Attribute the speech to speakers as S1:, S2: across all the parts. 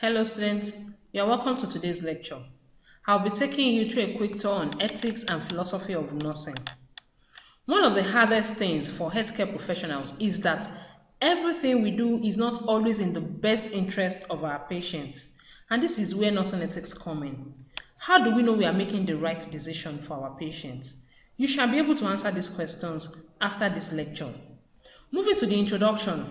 S1: Hello students, you are welcome to today's lecture. I'll be taking you through a quick tour on ethics and philosophy of nursing. One of the hardest things for healthcare professionals is that everything we do is not always in the best interest of our patients, and this is where nursing ethics come in. How do we know we are making the right decision for our patients? You shall be able to answer these questions after this lecture. Moving to the introduction,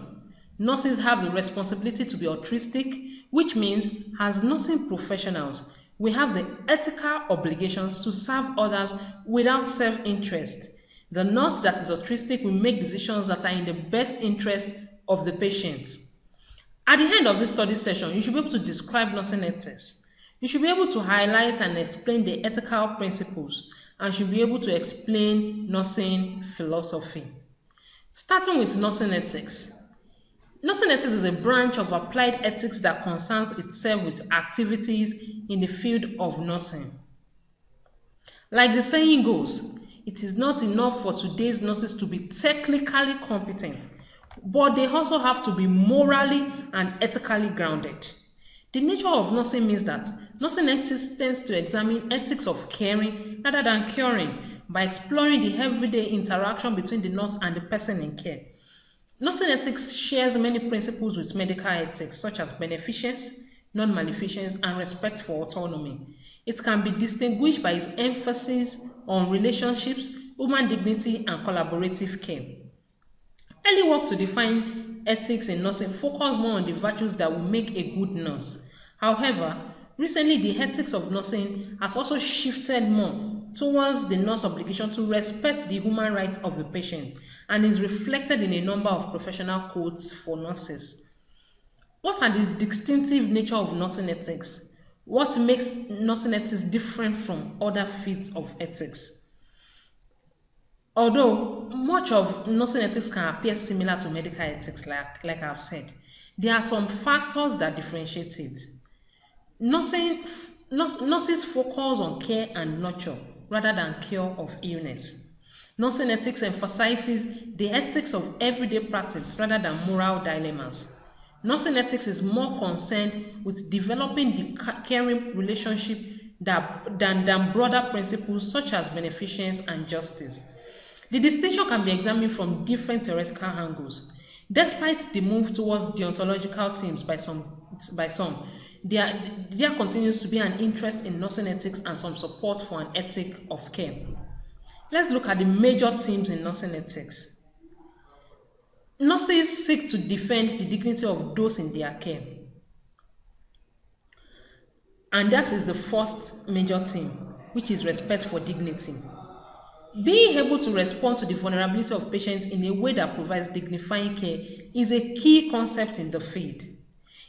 S1: nurses have the responsibility to be altruistic, which means as nursing professionals, we have the ethical obligations to serve others without self-interest. The nurse that is altruistic will make decisions that are in the best interest of the patient. At the end of this study session, you should be able to describe nursing ethics. You should be able to highlight and explain the ethical principles and should be able to explain nursing philosophy. Starting with nursing ethics. Nursing ethics is a branch of applied ethics that concerns itself with activities in the field of nursing. Like the saying goes, it is not enough for today's nurses to be technically competent, but they also have to be morally and ethically grounded. The nature of nursing means that nursing ethics tends to examine ethics of caring rather than curing by exploring the everyday interaction between the nurse and the person in care. Nursing ethics shares many principles with medical ethics, such as beneficence, non-maleficence, and respect for autonomy. It can be distinguished by its emphasis on relationships, human dignity, and collaborative care. Early work to define ethics in nursing focused more on the virtues that will make a good nurse. However, recently the ethics of nursing has also shifted more towards the nurse obligation to respect the human rights of the patient and is reflected in a number of professional codes for nurses. What are the distinctive nature of nursing ethics? What makes nursing ethics different from other fields of ethics? Although much of nursing ethics can appear similar to medical ethics, like I've said, there are some factors that differentiate it. Nurses focus on care and nurture rather than cure of illness. Nursing ethics emphasizes the ethics of everyday practice rather than moral dilemmas. Nursing ethics is more concerned with developing the caring relationship than broader principles such as beneficence and justice. The distinction can be examined from different theoretical angles. Despite the move towards deontological themes by some, there continues to be an interest in nursing ethics and some support for an ethic of care. Let's look at the major themes in nursing ethics. Nurses seek to defend the dignity of those in their care. And that is the first major theme, which is respect for dignity. Being able to respond to the vulnerability of patients in a way that provides dignifying care is a key concept in the field.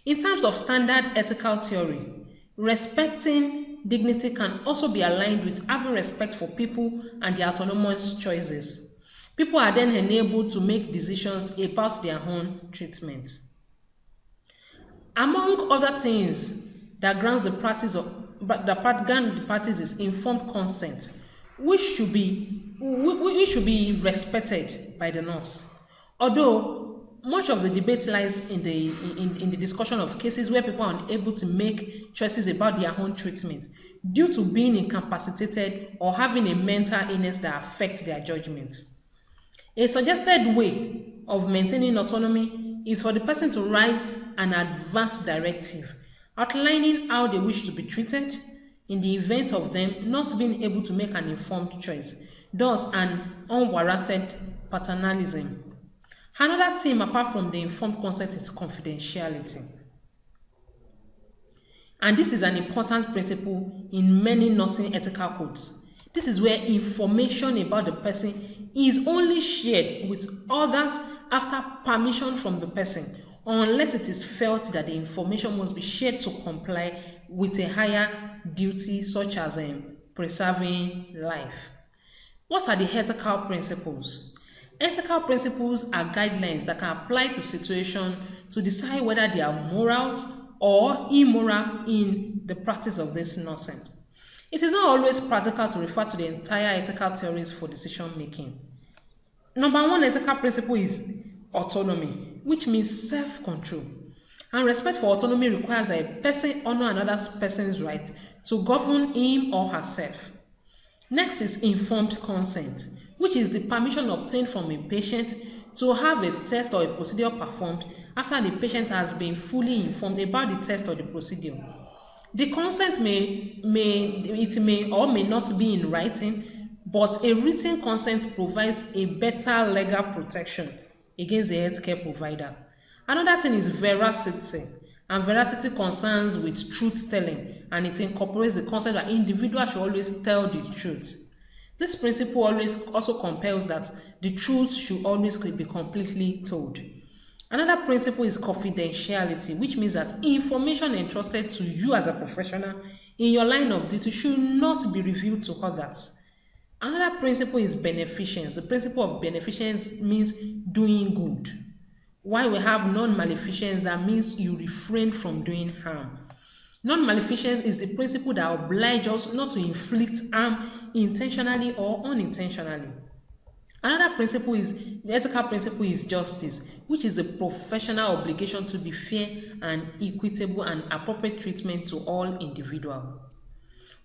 S1: In terms of standard ethical theory, respecting dignity can also be aligned with having respect for people and their autonomous choices. People are then enabled to make decisions about their own treatment. Among other things that grounds the practice is informed consent, which should be respected by the nurse. Although much of the debate lies in the discussion of cases where people are unable to make choices about their own treatment due to being incapacitated or having a mental illness that affects their judgment. A suggested way of maintaining autonomy is for the person to write an advance directive outlining how they wish to be treated in the event of them not being able to make an informed choice, thus an unwarranted paternalism. Another theme apart from the informed consent is confidentiality. And this is an important principle in many nursing ethical codes. This is where information about the person is only shared with others after permission from the person, unless it is felt that the information must be shared to comply with a higher duty such as preserving life. What are the ethical principles? Ethical principles are guidelines that can apply to situations to decide whether they are morals or immoral in the practice of this nursing. It is not always practical to refer to the entire ethical theories for decision making. Number one ethical principle is autonomy, which means self-control. And respect for autonomy requires that a person honor another person's right to govern him or herself. Next is informed consent, which is the permission obtained from a patient to have a test or a procedure performed after the patient has been fully informed about the test or the procedure. The consent may or may not be in writing, but a written consent provides a better legal protection against the healthcare provider. Another thing is veracity, and veracity concerns with truth telling, and it incorporates the concept that individuals should always tell the truth. This principle also compels that the truth should always be completely told. Another principle is confidentiality, which means that information entrusted to you as a professional in your line of duty should not be revealed to others. Another principle is beneficence. The principle of beneficence means doing good. While we have non-maleficence, that means you refrain from doing harm. Non-maleficence is the principle that obliges us not to inflict harm intentionally or unintentionally. Another principle is the ethical principle is justice, which is the professional obligation to be fair and equitable and appropriate treatment to all individuals.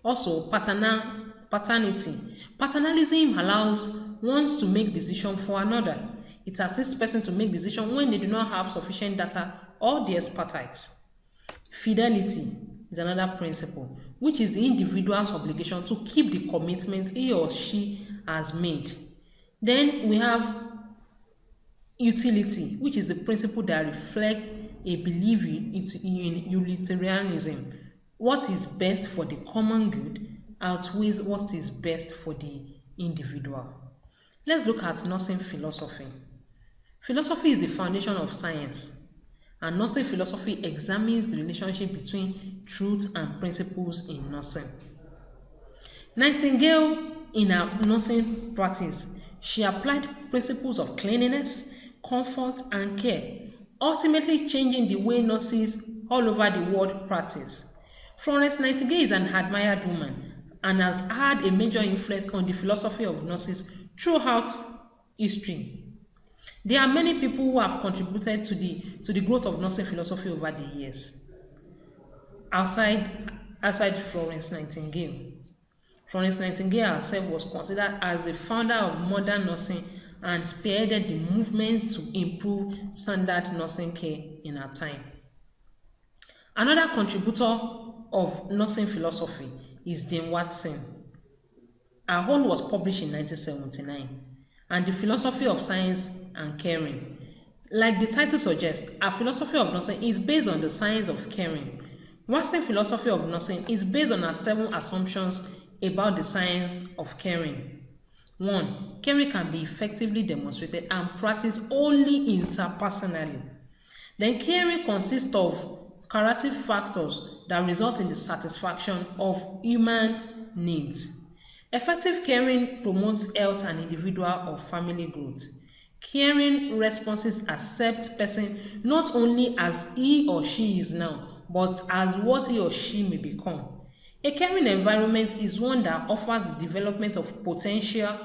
S1: Also, paternity. Paternalism allows one to make decisions for another. It assists person to make decisions when they do not have sufficient data or the expertise. Fidelity is another principle, which is the individual's obligation to keep the commitment he or she has made. Then we have utility, which is the principle that reflects a belief in utilitarianism. What is best for the common good outweighs what is best for the individual. Let's look at nursing philosophy. Philosophy is the foundation of science, and nursing philosophy examines the relationship between truth and principles in nursing. Nightingale, in her nursing practice, she applied principles of cleanliness, comfort, and care, ultimately changing the way nurses all over the world practice. Florence Nightingale is an admired woman and has had a major influence on the philosophy of nurses throughout history. There are many people who have contributed to the growth of nursing philosophy over the years. Outside Florence Nightingale. Florence Nightingale herself was considered as the founder of modern nursing and spearheaded the movement to improve standard nursing care in her time. Another contributor of nursing philosophy is Dean Watson. Her own was published in 1979, and the philosophy of science and caring. Like the title suggests, a philosophy of nursing is based on the science of caring. Watson's philosophy of nursing is based on her 7 assumptions about the science of caring. 1. Caring can be effectively demonstrated and practiced only interpersonally. Then caring consists of characteristic factors that result in the satisfaction of human needs. Effective caring promotes health and individual or family growth. Caring responses accept person not only as he or she is now, but as what he or she may become. A caring environment is one that offers the development of potential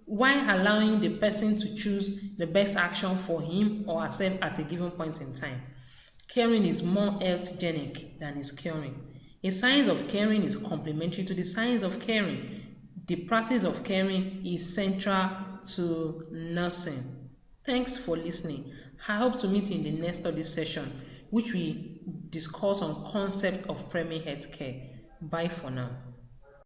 S1: while allowing the person to choose the best action for him or herself at a given point in time. Caring is more healthgenic than is curing. A science of caring is complementary to the science of caring. The practice of caring is central to nursing. Thanks for listening. I hope to meet you in the next study session, which we discuss on concept of primary health care. Bye for now.